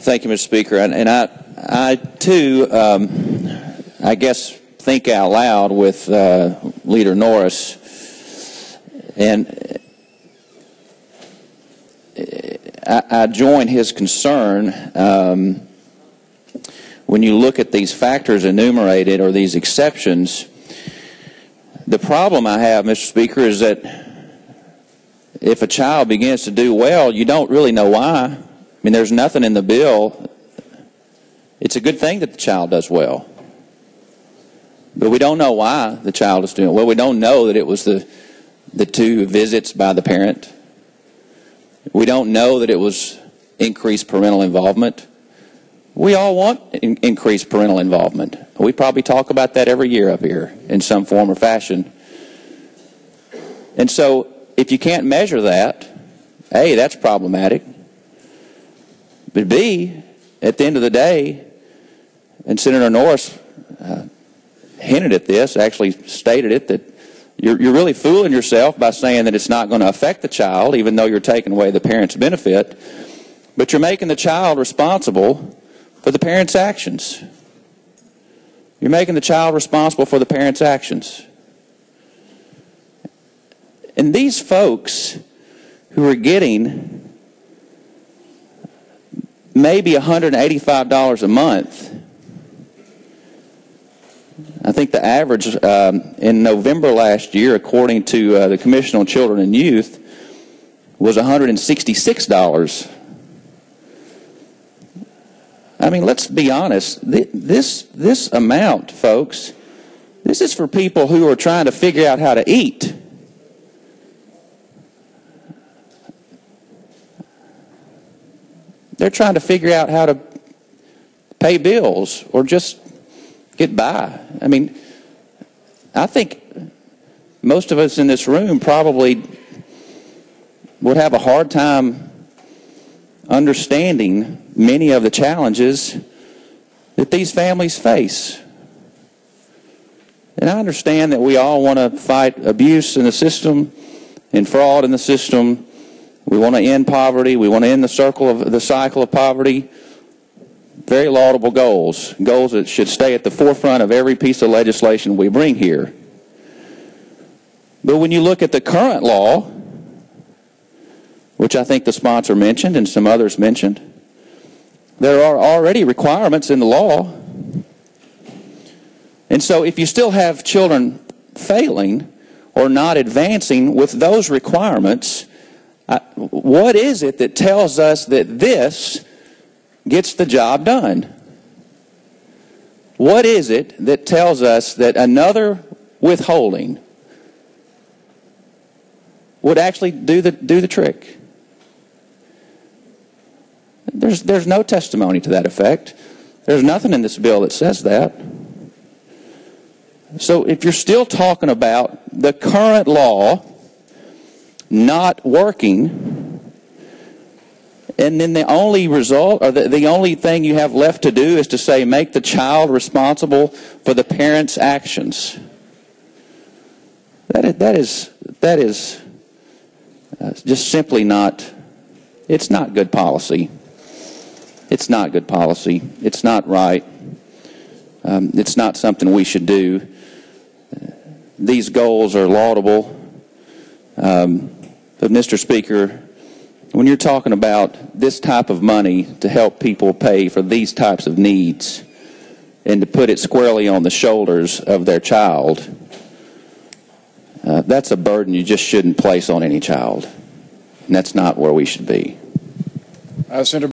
Thank you, Mr. Speaker. And I too, I guess, think out loud with Leader Norris, and I join his concern when you look at these factors enumerated or these exceptions. The problem I have, Mr. Speaker, is that if a child begins to do well, you don't really know why. I mean, there's nothing in the bill. It's a good thing that the child does well, but we don't know why the child is doing well. We don't know that it was the 2 visits by the parent. We don't know that it was increased parental involvement. We all want increased parental involvement. We probably talk about that every year up here in some form or fashion. And so if you can't measure that, A, that's problematic. But B, at the end of the day, and Senator Norris hinted at this, actually stated it, that you're really fooling yourself by saying that it's not going to affect the child, even though you're taking away the parent's benefit, but you're making the child responsible for the parent's actions. You're making the child responsible for the parent's actions. And these folks who are getting maybe $185 a month, I think the average in November last year, according to the Commission on Children and Youth, was $166. I mean, let's be honest. This amount, folks, this is for people who are trying to figure out how to eat. They're trying to figure out how to pay bills or just get by. I mean, I think most of us in this room probably would have a hard time understanding many of the challenges that these families face. And I understand that we all want to fight abuse in the system and fraud in the system. We want to end poverty. We want to end the cycle of poverty. Very laudable goals that should stay at the forefront of every piece of legislation we bring here. But when you look at the current law, which I think the sponsor mentioned and some others mentioned, there are already requirements in the law. And so if you still have children failing or not advancing with those requirements, what is it that tells us that this gets the job done? What is it that tells us that another withholding would actually do the trick? There's no testimony to that effect. There's nothing in this bill that says that. So if you're still talking about the current law not working, and then the only result, or the only thing you have left to do is to say, make the child responsible for the parent's actions. That is just simply not, it's not good policy. It's not good policy. It's not right. It's not something we should do. These goals are laudable. But Mr. Speaker, when you're talking about this type of money to help people pay for these types of needs and to put it squarely on the shoulders of their child, that's a burden you just shouldn't place on any child. And that's not where we should be. Senator